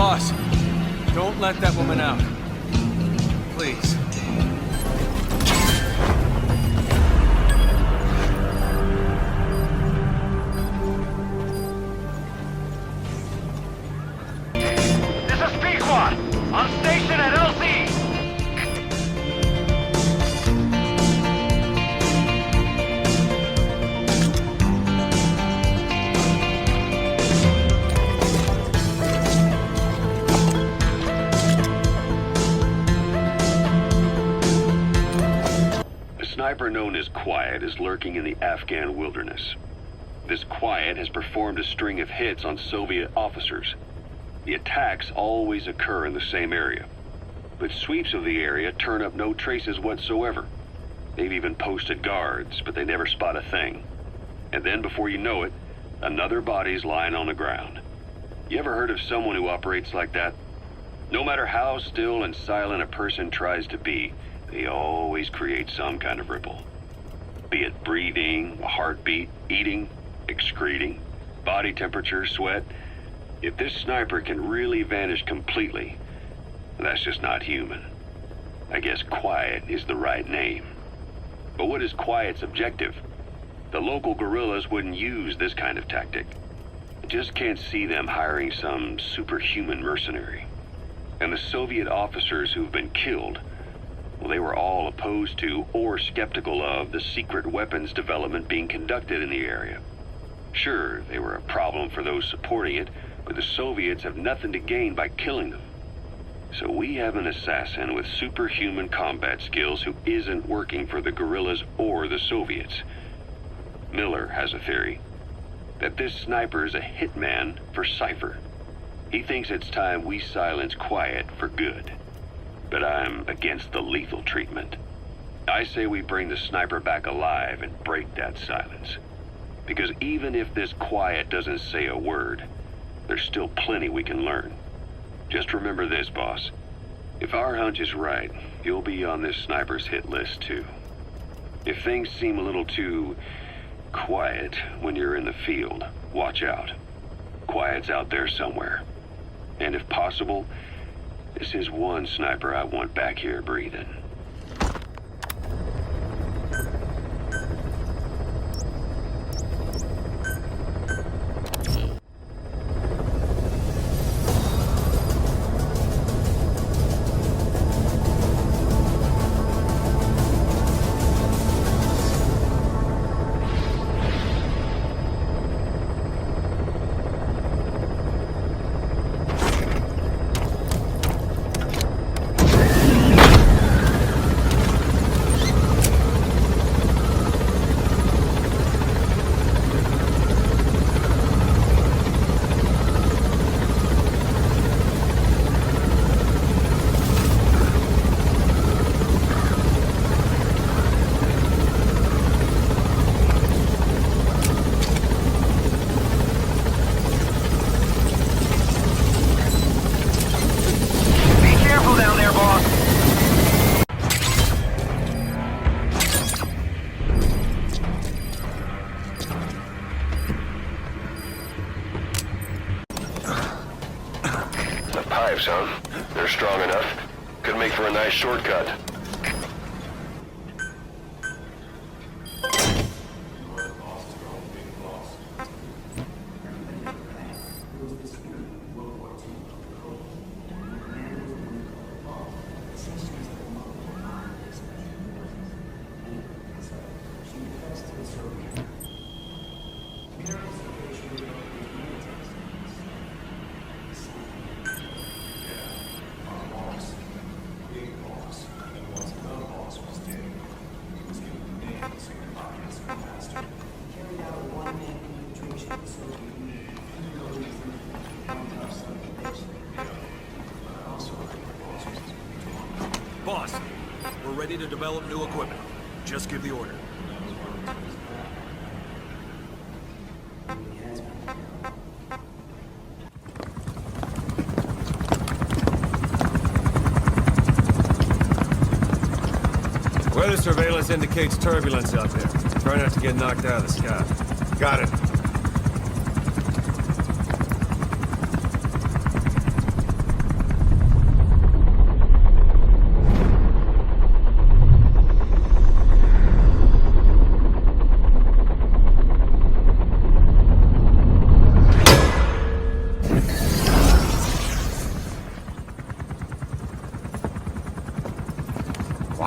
Boss, don't let that woman out. Please. This is P-Squad! On station at LZ! A sniper known as Quiet is lurking in the Afghan wilderness. This Quiet has performed a string of hits on Soviet officers. The attacks always occur in the same area, but sweeps of the area turn up no traces whatsoever. They've even posted guards, but they never spot a thing. And then before you know it, another body's lying on the ground. You ever heard of someone who operates like that? No matter how still and silent a person tries to be, they always create some kind of ripple. Be it breathing, a heartbeat, eating, excreting, body temperature, sweat. If this sniper can really vanish completely, that's just not human. I guess Quiet is the right name. But what is Quiet's objective? The local guerrillas wouldn't use this kind of tactic. I just can't see them hiring some superhuman mercenary. And the Soviet officers who've been killed, well, they were all opposed to or skeptical of the secret weapons development being conducted in the area. Sure, they were a problem for those supporting it, but the Soviets have nothing to gain by killing them. So we have an assassin with superhuman combat skills who isn't working for the guerrillas or the Soviets. Miller has a theory that this sniper is a hitman for Cypher. He thinks it's time we silence Quiet for good. But I'm against the lethal treatment. I say we bring the sniper back alive and break that silence. Because even if this Quiet doesn't say a word, there's still plenty we can learn. Just remember this, boss. If our hunch is right, you'll be on this sniper's hit list too. If things seem a little too quiet when you're in the field, watch out. Quiet's out there somewhere. And if possible, this is one sniper I want back here breathing. They're strong enough. Could make for a nice shortcut. Boss, we're ready to develop new equipment. Just give the order. Weather surveillance indicates turbulence out there. Try not to get knocked out of the sky. Got it.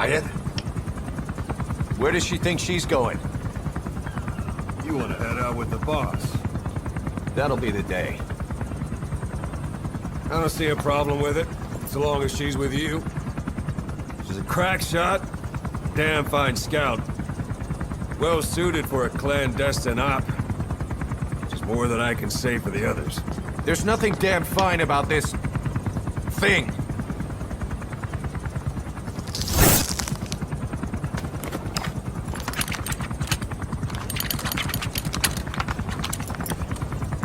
Quiet? Where does she think she's going? You want to head out with the boss? That'll be the day. I don't see a problem with it, so long as she's with you. She's a crack shot, damn fine scout. Well suited for a clandestine op. Which is more than I can say for the others. There's nothing damn fine about this... thing.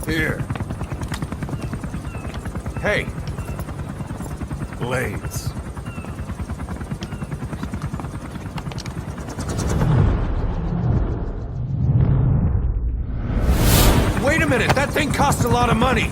Here. Hey, Blades. wait a minute! That thing costs a lot of money!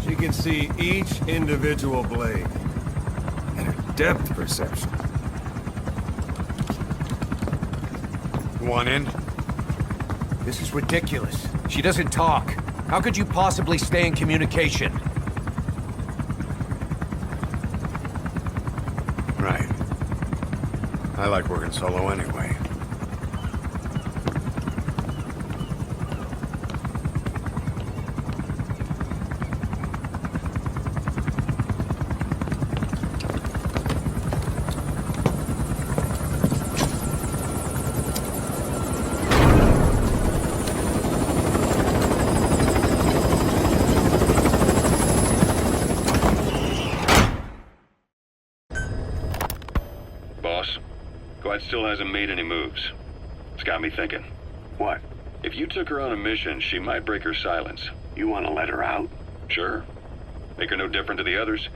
She can see each individual blade. And her depth perception. One in? This is ridiculous. She doesn't talk. How could you possibly stay in communication? Right. I like working solo anyway. Boss, Glad still hasn't made any moves. It's got me thinking. What? If you took her on a mission, she might break her silence. You want to let her out? Sure. Make her no different to the others.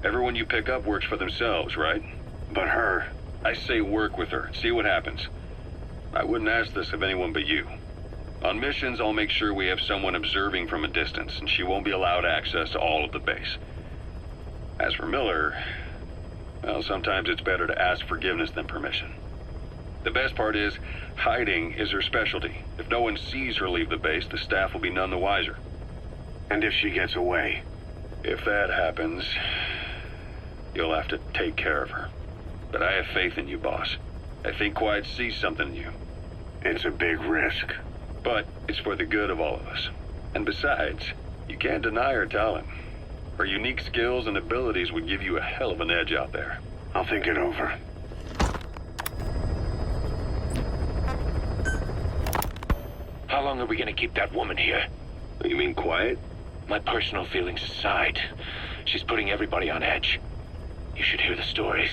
Everyone you pick up works for themselves, right? But her... I say work with her. See what happens. I wouldn't ask this of anyone but you. On missions, I'll make sure we have someone observing from a distance, and she won't be allowed access to all of the base. As for Miller, well, sometimes it's better to ask forgiveness than permission. The best part is, hiding is her specialty. If no one sees her leave the base, the staff will be none the wiser. And if she gets away? If that happens, you'll have to take care of her. But I have faith in you, boss. I think Quiet sees something in you. It's a big risk. But it's for the good of all of us. And besides, you can't deny her talent. Her unique skills and abilities would give you a hell of an edge out there. I'll think it over. How long are we gonna keep that woman here? You mean Quiet? My personal feelings aside, she's putting everybody on edge. You should hear the stories.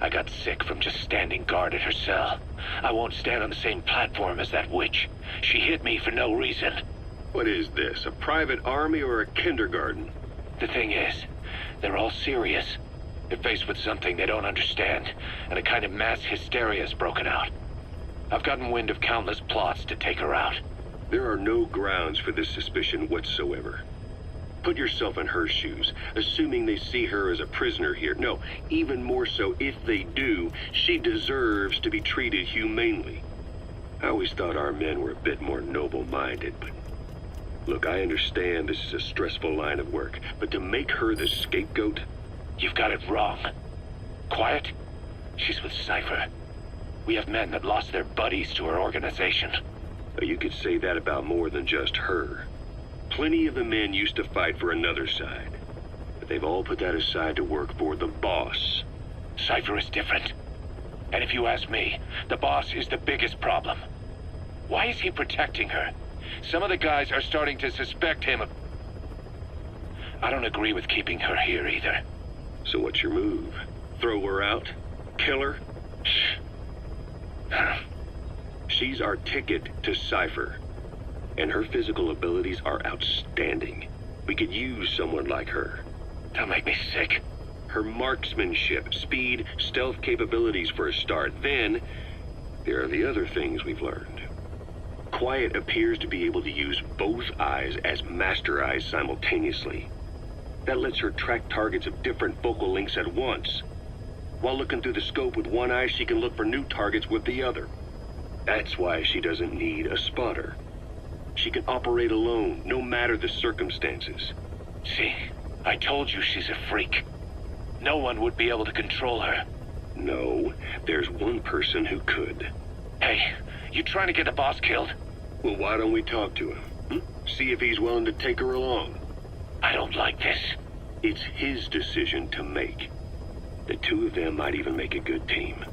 I got sick from just standing guard at her cell. I won't stand on the same platform as that witch. She hit me for no reason. What is this, a private army or a kindergarten? The thing is, they're all serious. They're faced with something they don't understand, and a kind of mass hysteria has broken out. I've gotten wind of countless plots to take her out. There are no grounds for this suspicion whatsoever. Put yourself in her shoes, assuming they see her as a prisoner here. No, even more so, if they do, she deserves to be treated humanely. I always thought our men were a bit more noble-minded, but... Look, I understand this is a stressful line of work, but to make her the scapegoat... You've got it wrong. Quiet? She's with Cypher. We have men that lost their buddies to her organization. You could say that about more than just her. Plenty of the men used to fight for another side, but they've all put that aside to work for the boss. Cypher is different. And if you ask me, the boss is the biggest problem. Why is he protecting her? Some of the guys are starting to suspect him of... I don't agree with keeping her here either. So what's your move? Throw her out? Kill her? She's our ticket to Cypher. and her physical abilities are outstanding. We could use someone like her. Don't make me sick. Her marksmanship, speed, stealth capabilities for a start. Then, there are the other things we've learned. Quiet appears to be able to use both eyes as master eyes simultaneously. That lets her track targets of different focal lengths at once. While looking through the scope with one eye, she can look for new targets with the other. That's why she doesn't need a spotter. She can operate alone, no matter the circumstances. See, I told you she's a freak. No one would be able to control her. No, there's one person who could. Hey, you trying to get the boss killed? Well, why don't we talk to him? See if he's willing to take her along. I don't like this. It's his decision to make. The two of them might even make a good team.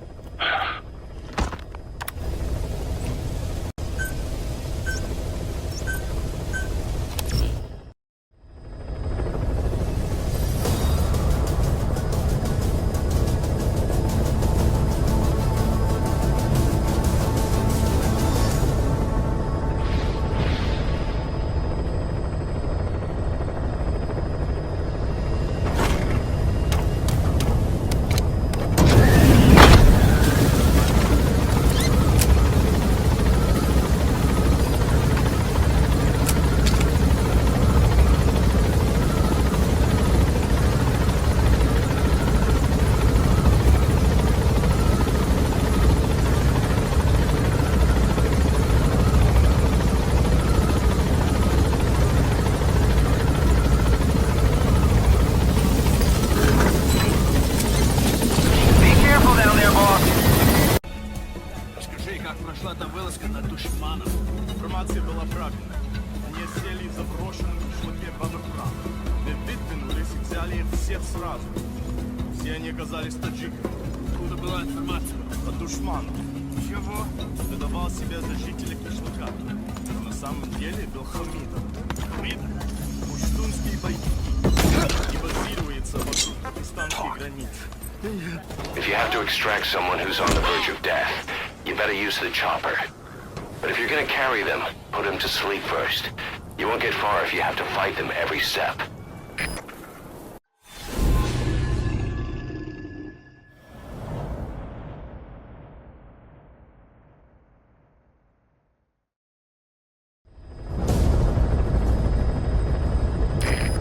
Информация была правильной. Они сели в заброшенном шлаке Бадурхана. Мы выдвинулись и взяли их всех сразу. Все они оказались таджиками. Откуда была информация? От душмана. Чего? Выдавал себя за жителей кишлака. Но на самом деле был Хамидом. Хамидом? Пуштунские боевики. И базируется вокруг пакистанской границы. If you have to extract someone who's on the verge of death, you better use the chopper. But if you're gonna carry them, put them to sleep first. You won't get far if you have to fight them every step.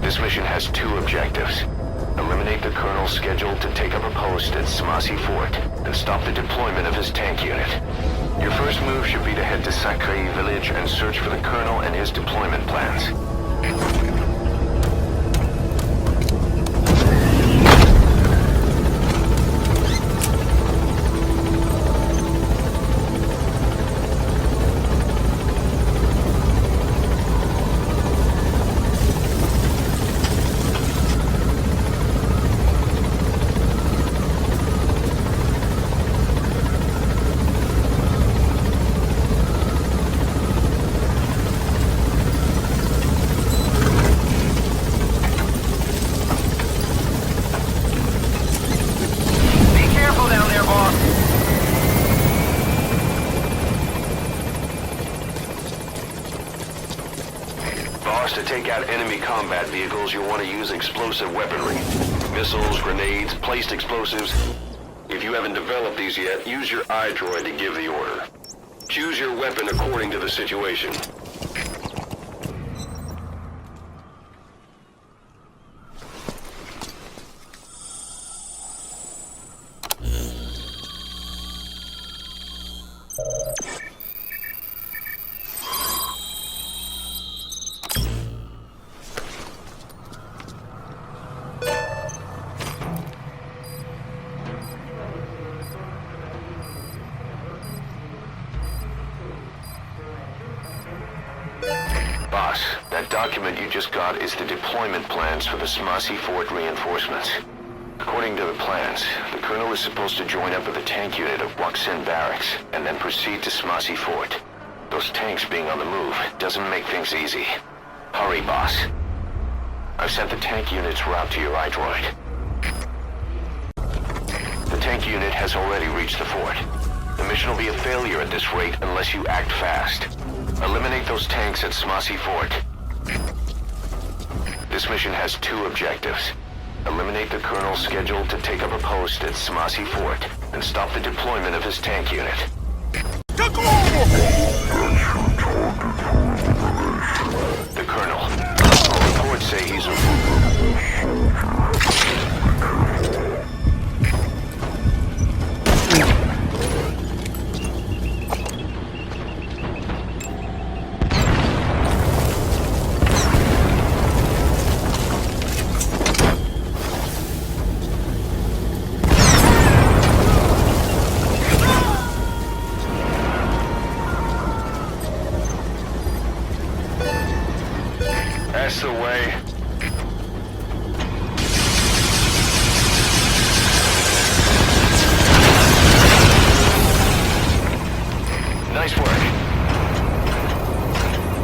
This mission has two objectives. Eliminate the colonel scheduled to take up a post at Smasi Fort and stop the deployment of his tank unit. Your first move should be to head to Sakai village and search for the colonel and his deployment plans. To take out enemy combat vehicles, you'll want to use explosive weaponry. Missiles, grenades, placed explosives. If you haven't developed these yet, use your iDroid to give the order. Choose your weapon according to the situation. Boss, that document you just got is the deployment plans for the Smasi Fort reinforcements. According to the plans, the colonel is supposed to join up with the tank unit of Waksin Barracks and then proceed to Smasi Fort. Those tanks being on the move doesn't make things easy. Hurry, boss. I've sent the tank unit's route to your iDroid. The tank unit has already reached the fort. The mission will be a failure at this rate unless you act fast. Eliminate those tanks at Smassi Fort. This mission has 2 objectives. Eliminate the colonel scheduled to take up a post at Smassi Fort, and stop the deployment of his tank unit. The colonel. All reports say he's That's the way. Nice work.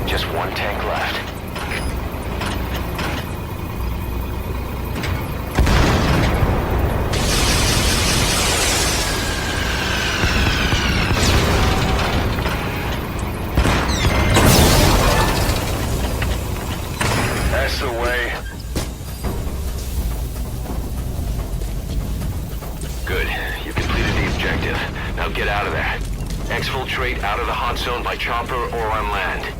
Just 1 tank left. That's the way. Good. You completed the objective. Now get out of there. Exfiltrate out of the hot zone by chopper or on land.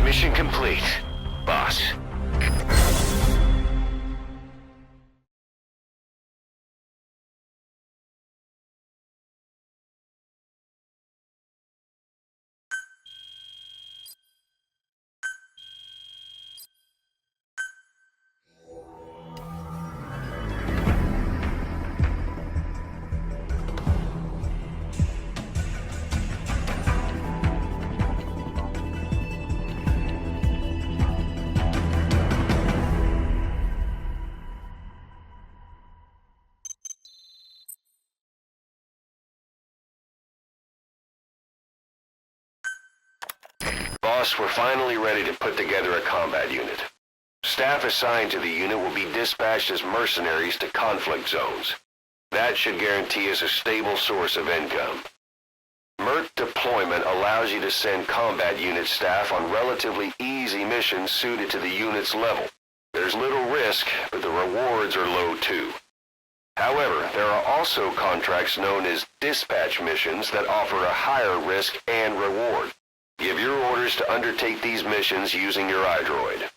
Mission complete, boss. Boss, we're finally ready to put together a combat unit. Staff assigned to the unit will be dispatched as mercenaries to conflict zones. That should guarantee us a stable source of income. MERT deployment allows you to send combat unit staff on relatively easy missions suited to the unit's level. There's little risk, but the rewards are low too. However, there are also contracts known as dispatch missions that offer a higher risk and reward. Give your orders to undertake these missions using your iDroid.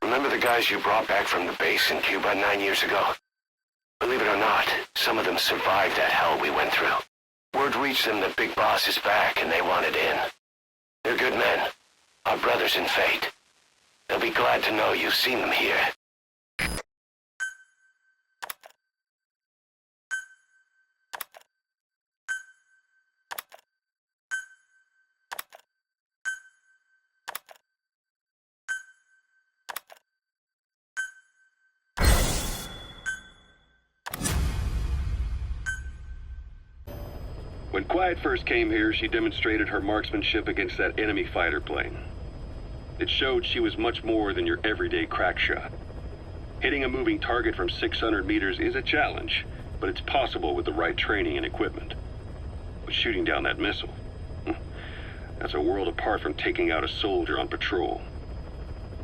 Remember the guys you brought back from the base in Cuba 9 years ago? Believe it or not, some of them survived that hell we went through. Word reached them that Big Boss is back and they wanted in. They're good men, our brothers in fate. They'll be glad to know you've seen them here. When Quiet first came here, she demonstrated her marksmanship against that enemy fighter plane. It showed she was much more than your everyday crack shot. Hitting a moving target from 600 meters is a challenge, but it's possible with the right training and equipment. But shooting down that missile, that's a world apart from taking out a soldier on patrol.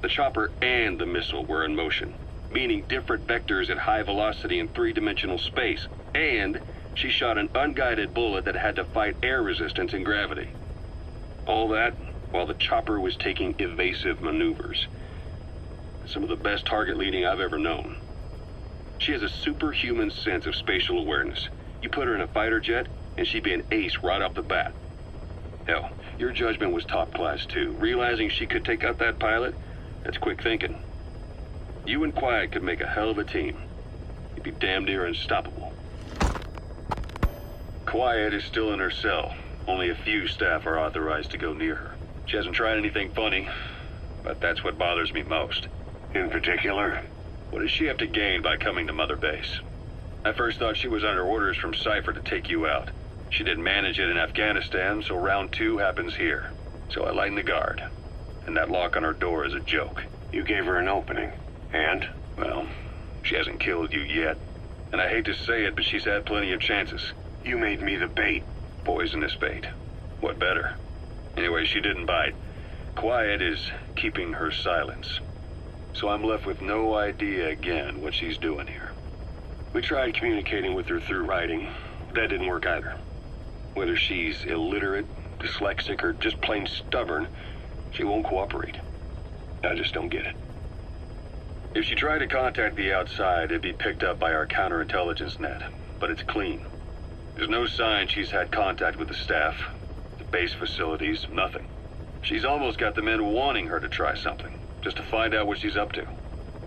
The chopper and the missile were in motion, meaning different vectors at high velocity in 3-dimensional space, and she shot an unguided bullet that had to fight air resistance and gravity. All that while the chopper was taking evasive maneuvers. Some of the best target leading I've ever known. She has a superhuman sense of spatial awareness. You put her in a fighter jet, and she'd be an ace right off the bat. Hell, your judgment was top class too. Realizing she could take out that pilot, that's quick thinking. You and Quiet could make a hell of a team. You'd be damn near unstoppable. Quiet is still in her cell. Only a few staff are authorized to go near her. She hasn't tried anything funny, but that's what bothers me most. In particular? What does she have to gain by coming to Mother Base? I first thought she was under orders from Cypher to take you out. She didn't manage it in Afghanistan, so round 2 happens here. So I lighten the guard. And that lock on her door is a joke. You gave her an opening. And? Well, she hasn't killed you yet. And I hate to say it, but she's had plenty of chances. You made me the bait. Poisonous bait. What better? Anyway, she didn't bite. Quiet is keeping her silence. So I'm left with no idea again what she's doing here. We tried communicating with her through writing. That didn't work either. Whether she's illiterate, dyslexic, or just plain stubborn, she won't cooperate. I just don't get it. If she tried to contact the outside, it'd be picked up by our counterintelligence net, but it's clean. There's no sign she's had contact with the staff, the base facilities, nothing. She's almost got the men wanting her to try something, just to find out what she's up to.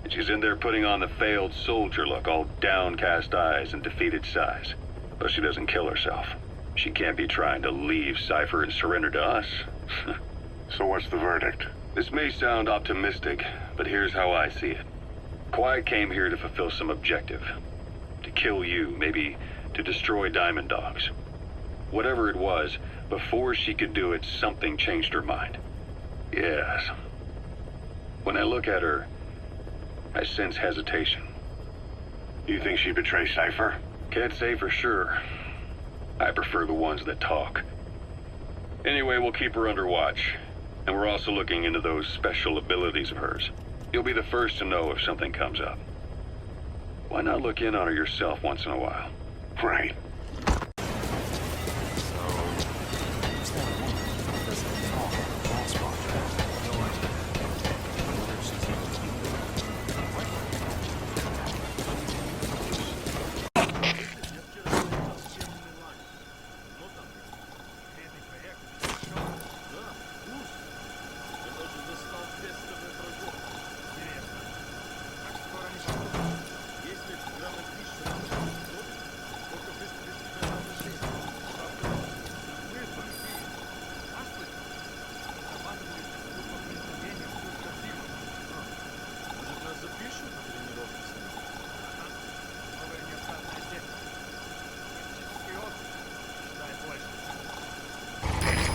And she's in there putting on the failed soldier look, all downcast eyes and defeated sighs. But she doesn't kill herself. She can't be trying to leave Cypher and surrender to us. So what's the verdict? This may sound optimistic, but here's how I see it. Quiet came here to fulfill some objective. To kill you, maybe to destroy Diamond Dogs. Whatever it was, before she could do it, something changed her mind. Yes. When I look at her, I sense hesitation. You think she betrayed Cypher? Can't say for sure. I prefer the ones that talk. Anyway, we'll keep her under watch. And we're also looking into those special abilities of hers. You'll be the first to know if something comes up. Why not look in on her yourself once in a while? Right.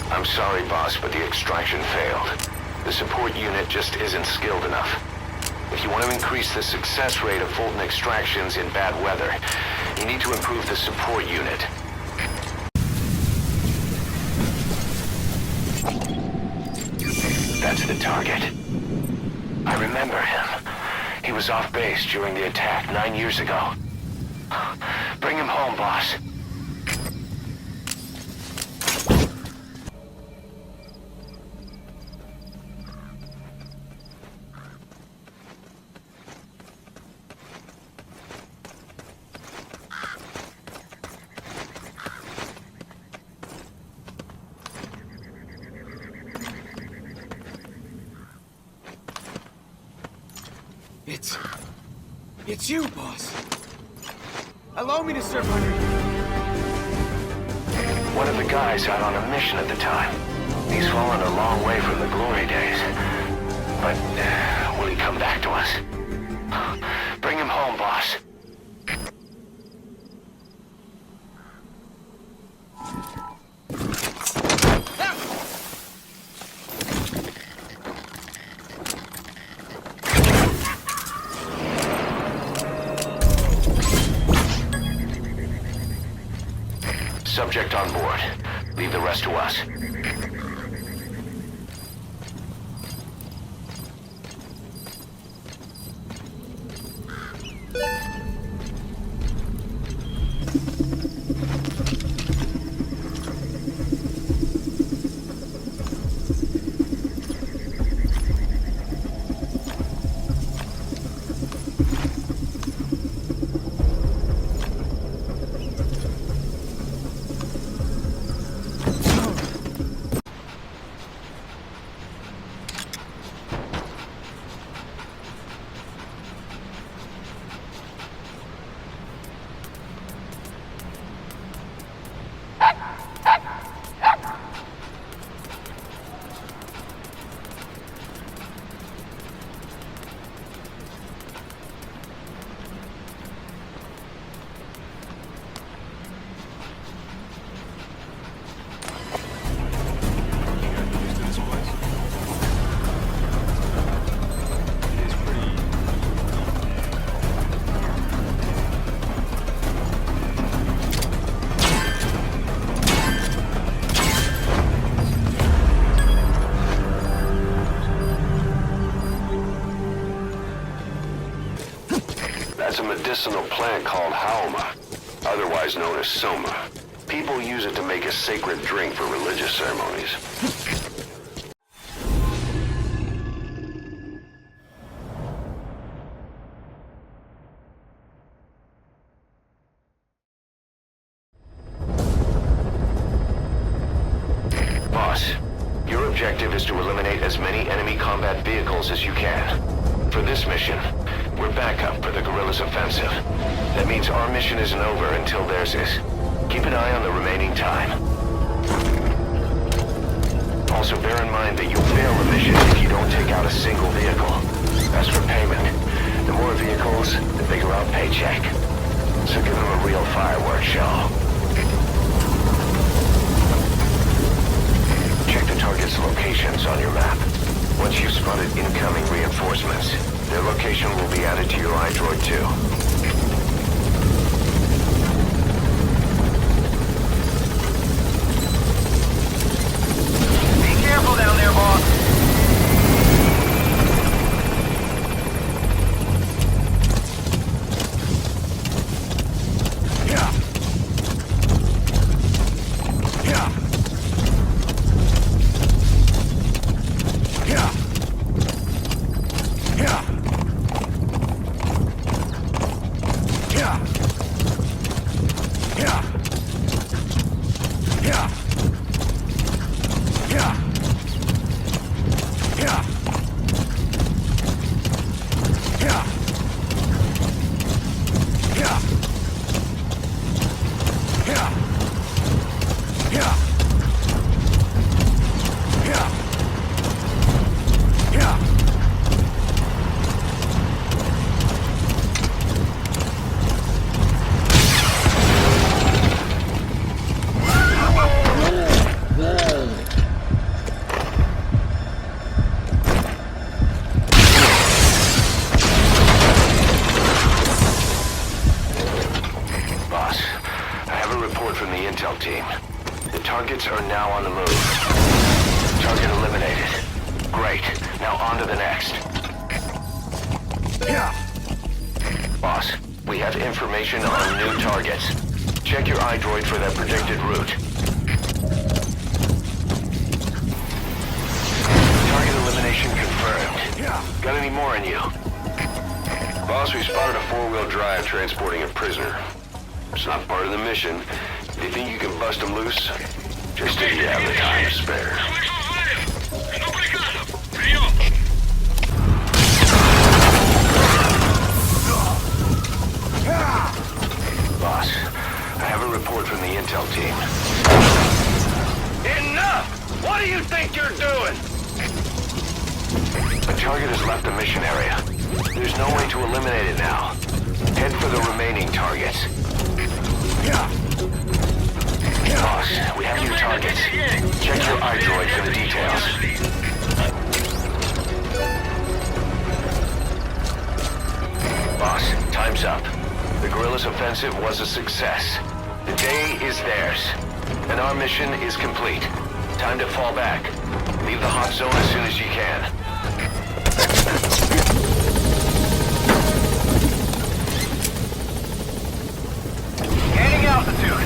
I'm sorry, boss, but the extraction failed. The support unit just isn't skilled enough. If you want to increase the success rate of Fulton extractions in bad weather, you need to improve the support unit. That's the target. I remember him. He was off base during the attack 9 years ago. Bring him home, boss. It's you, boss. Allow me to serve under you. One of the guys out on a mission at the time. He's fallen a long way from the glory days. But will he come back to us? Bring him home, boss. Subject on board. Leave the rest to us. It's a medicinal plant called halma, otherwise known as soma. People use it to make a sacred drink for religious ceremonies. Boss, your objective is to eliminate as many enemy combat vehicles as you can. For this mission, we're backup for the guerrillas' offensive. That means our mission isn't over until theirs is. Keep an eye on the remaining time. Also bear in mind that you'll fail the mission if you don't take out a single vehicle. As for payment, the more vehicles, the bigger our paycheck. So give them a real fireworks show. Check the target's locations on your map. Once you've spotted incoming reinforcements, their location will be added to your iDroid too. Careful down there, boss. Targets are now on the move. Target eliminated. Great. Now on to the next. Boss, we have information on new targets. Check your iDroid for their predicted route. Target elimination confirmed. Got any more in you? Boss, we spotted a four-wheel drive transporting a prisoner. It's not part of the mission. Do you think you can bust them loose? Just if you have the time to spare. Boss, I have a report from the intel team. Enough! What do you think you're doing? The target has left the mission area. There's no way to eliminate it now. Head for the remaining targets. Boss, we have new targets. Check your iDroid for the details. Boss, time's up. The guerrillas' offensive was a success. The day is theirs. And our mission is complete. Time to fall back. Leave the hot zone as soon as you can. Gaining altitude.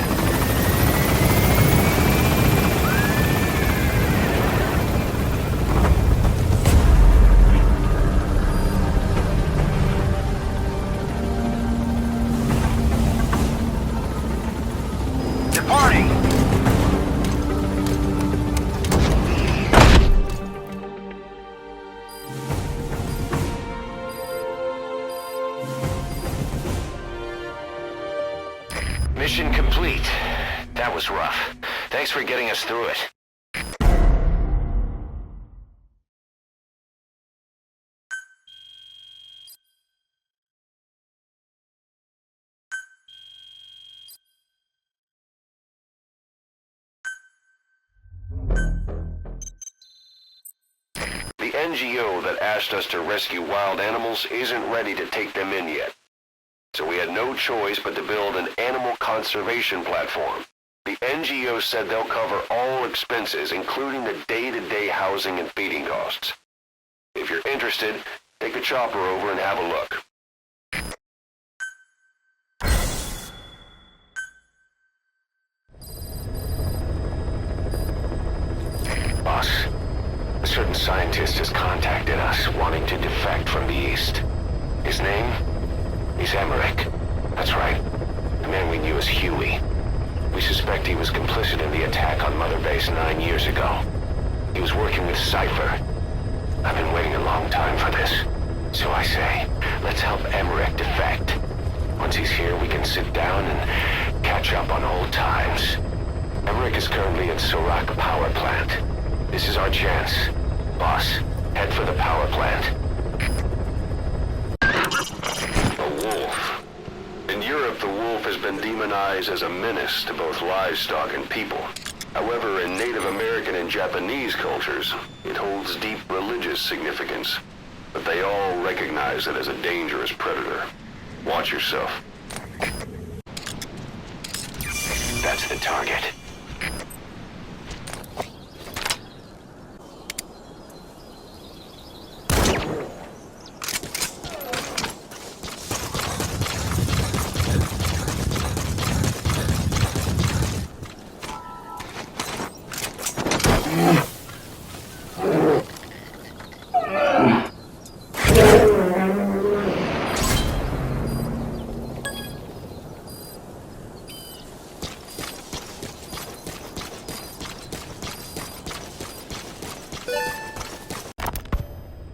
Departing. Mission complete. That was rough. Thanks for getting us through it. The NGO that asked us to rescue wild animals isn't ready to take them in yet. So we had no choice but to build an animal conservation platform. The NGO said they'll cover all expenses, including the day-to-day housing and feeding costs. If you're interested, take a chopper over and have a look. defect from the east. His name? He's Emmerich. That's right. The man we knew as Huey. We suspect he was complicit in the attack on Mother Base 9 years ago. He was working with Cypher. I've been waiting a long time for this. So I say, let's help Emmerich defect. Once he's here, we can sit down and catch up on old times. Emmerich is currently at Sorak Power Plant. This is our chance. Boss, head for the power plant. A wolf. In Europe, the wolf has been demonized as a menace to both livestock and people. However, in Native American and Japanese cultures, it holds deep religious significance. But they all recognize it as a dangerous predator. Watch yourself. That's the target.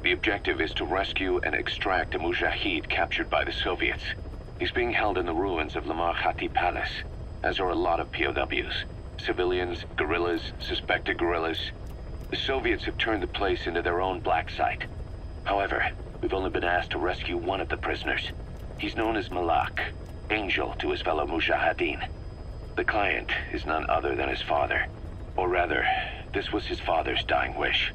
The objective is to rescue and extract a Mujahid captured by the Soviets. He's being held in the ruins of Lamar Khati Palace, as are a lot of POWs. Civilians, guerrillas, suspected guerrillas. The Soviets have turned the place into their own black site. However, we've only been asked to rescue one of the prisoners. He's known as Malak, angel to his fellow Mujahideen. The client is none other than his father. Or rather, this was his father's dying wish.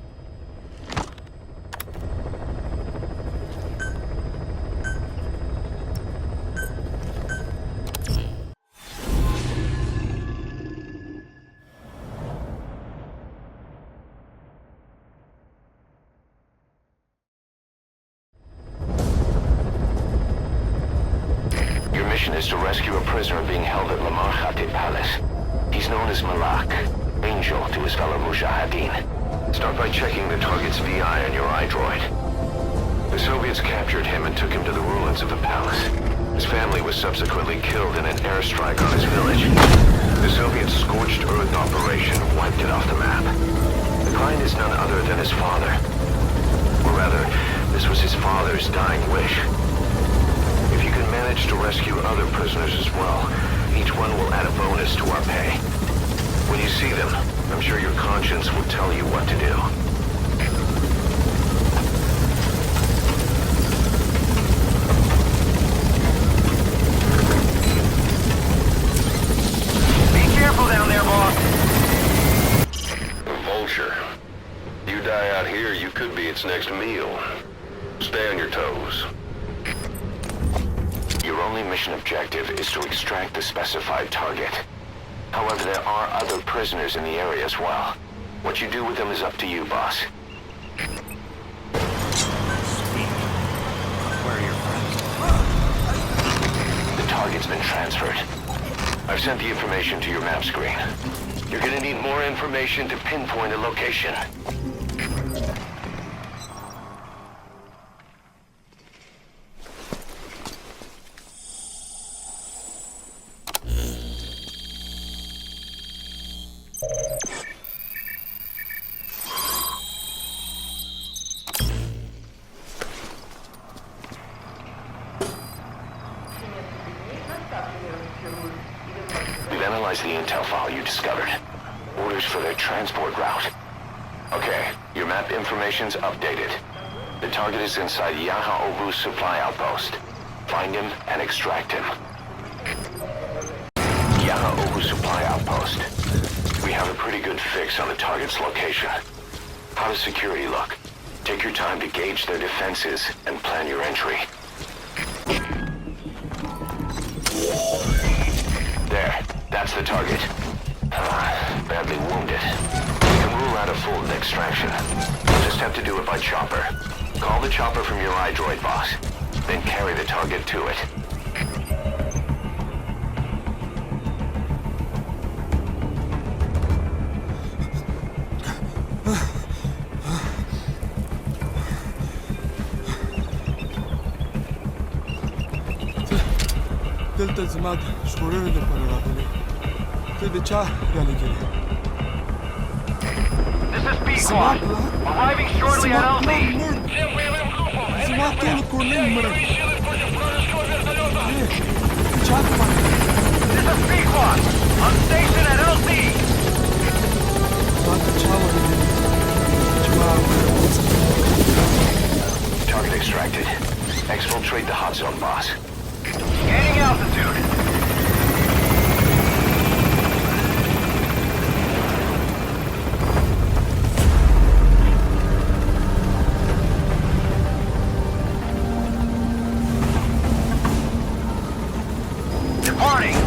Is to rescue a prisoner being held at Lamar Khati Palace. He's known as Malak, angel to his fellow Mujahideen. Start by checking the target's VI on your iDroid. The Soviets captured him and took him to the ruins of the palace. His family was subsequently killed in an airstrike on his village. The Soviet scorched earth operation wiped it off the map. The client is none other than his father. Or rather, this was his father's dying wish. If you can manage to rescue other prisoners as well, each one will add a bonus to our pay. When you see them, I'm sure your conscience will tell you what to do. Be careful down there, boss. A vulture. You die out here, you could be its next meal. Stay on your toes. Your only mission objective is to extract the specified target. However, there are other prisoners in the area as well. What you do with them is up to you, boss. Speak. Where are your friends? The target's been transferred. I've sent the information to your map screen. You're gonna need more information to pinpoint a location. We've analyzed the intel file you discovered. Orders for their transport route. Okay, your map information's updated. The target is inside Yaha Obu's supply outpost. Find him and extract him. Yaha Obu supply outpost. We have a pretty good fix on the target's location. How does security look? Take your time to gauge their defenses and plan your entry. There, that's the target. Badly wounded. We can rule out a full extraction. We'll just have to do it by chopper. Call the chopper from your iDroid, boss. Then carry the target to it. Delta Zmad, Shkurer de Parabole. Cha Galigere. This is Pequod. Arriving shortly at LZ. Zmad todo Cornel Murray. This is Pequod. On station at LZ. Target extracted. Exfiltrate the hot zone, boss. Gaining altitude. Departing.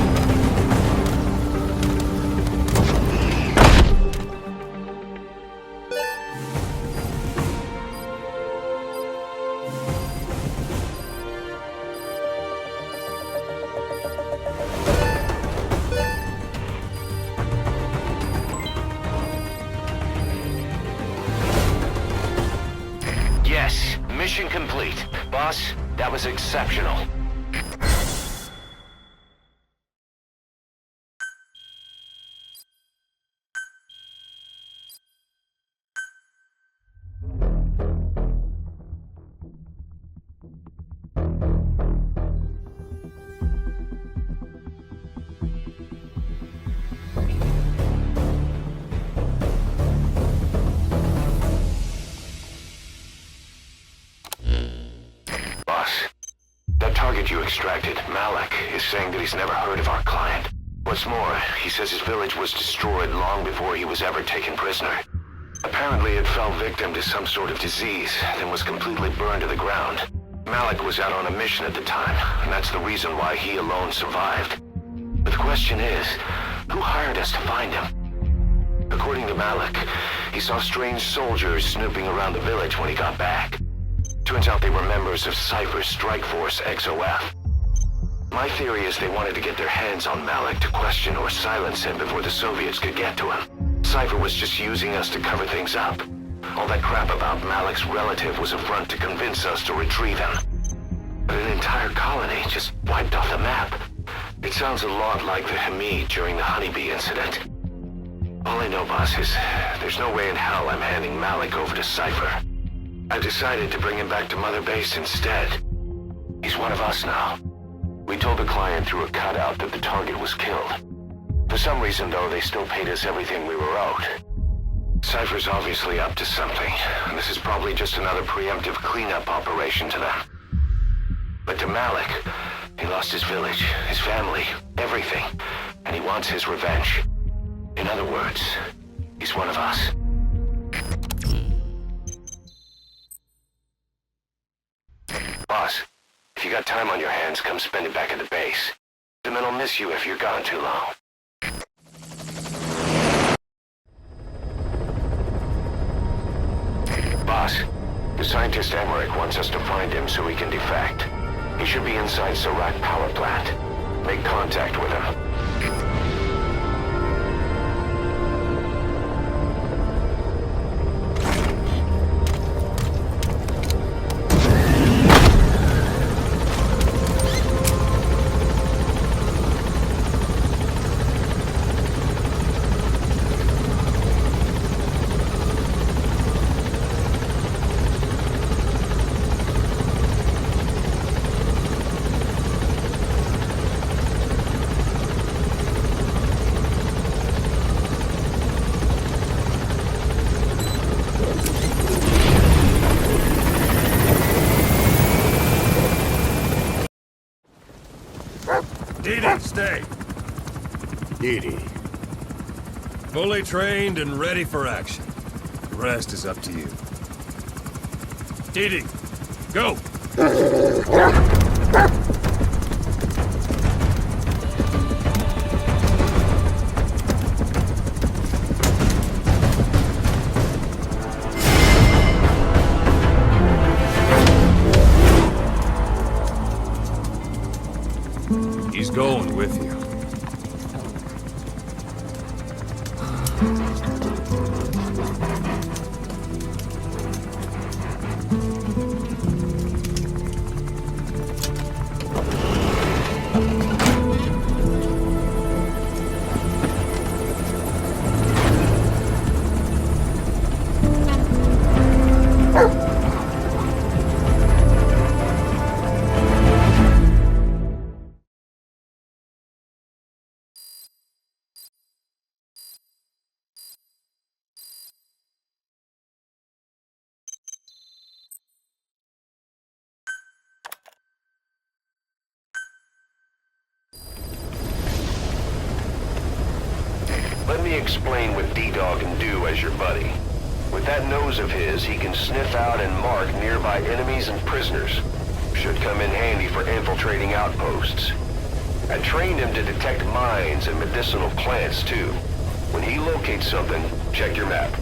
Yes, mission complete. Boss, that was exceptional. That target you extracted, Malik, is saying that he's never heard of our client. What's more, he says his village was destroyed long before he was ever taken prisoner. Apparently it fell victim to some sort of disease, then was completely burned to the ground. Malik was out on a mission at the time, and that's the reason why he alone survived. But the question is, who hired us to find him? According to Malik, he saw strange soldiers snooping around the village when he got back. Turns out they were members of Cypher's Strike Force XOF. My theory is they wanted to get their hands on Malik to question or silence him before the Soviets could get to him. Cypher was just using us to cover things up. All that crap about Malik's relative was a front to convince us to retrieve him. But an entire colony just wiped off the map. It sounds a lot like the Hamid during the Honeybee incident. All I know, boss, is there's no way in hell I'm handing Malik over to Cypher. I decided to bring him back to Mother Base instead. He's one of us now. We told the client through a cutout that the target was killed. For some reason, though, they still paid us everything we were owed. Cypher's obviously up to something, and this is probably just another preemptive cleanup operation to them. But to Malik, he lost his village, his family, everything, and he wants his revenge. In other words, he's one of us. Boss, if you got time on your hands, come spend it back at the base. The men will miss you if you're gone too long. Boss, the scientist Emmerich wants us to find him so he can defect. He should be inside Sarat power plant. Make contact with him. Didi, stay. Didi. Fully trained and ready for action. The rest is up to you. Didi, go! He's going with you. explain what D-Dog can do as your buddy. With that nose of his, he can sniff out and mark nearby enemies and prisoners. Should come in handy for infiltrating outposts. I trained him to detect mines and medicinal plants, too. When he locates something, check your map.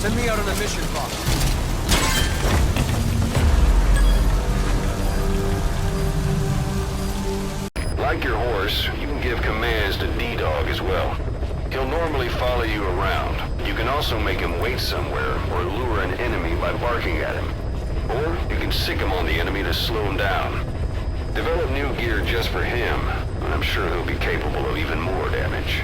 Send me out on a mission, Bob. Like your horse, you can give commands to D-Dog as well. He'll normally follow you around. You can also make him wait somewhere or lure an enemy by barking at him. Or you can sick him on the enemy to slow him down. Develop new gear just for him, and I'm sure he'll be capable of even more damage.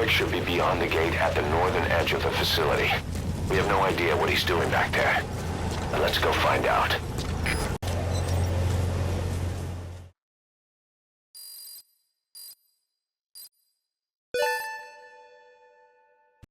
Should be beyond the gate at the northern edge of the facility. We have no idea what he's doing back there. But let's go find out.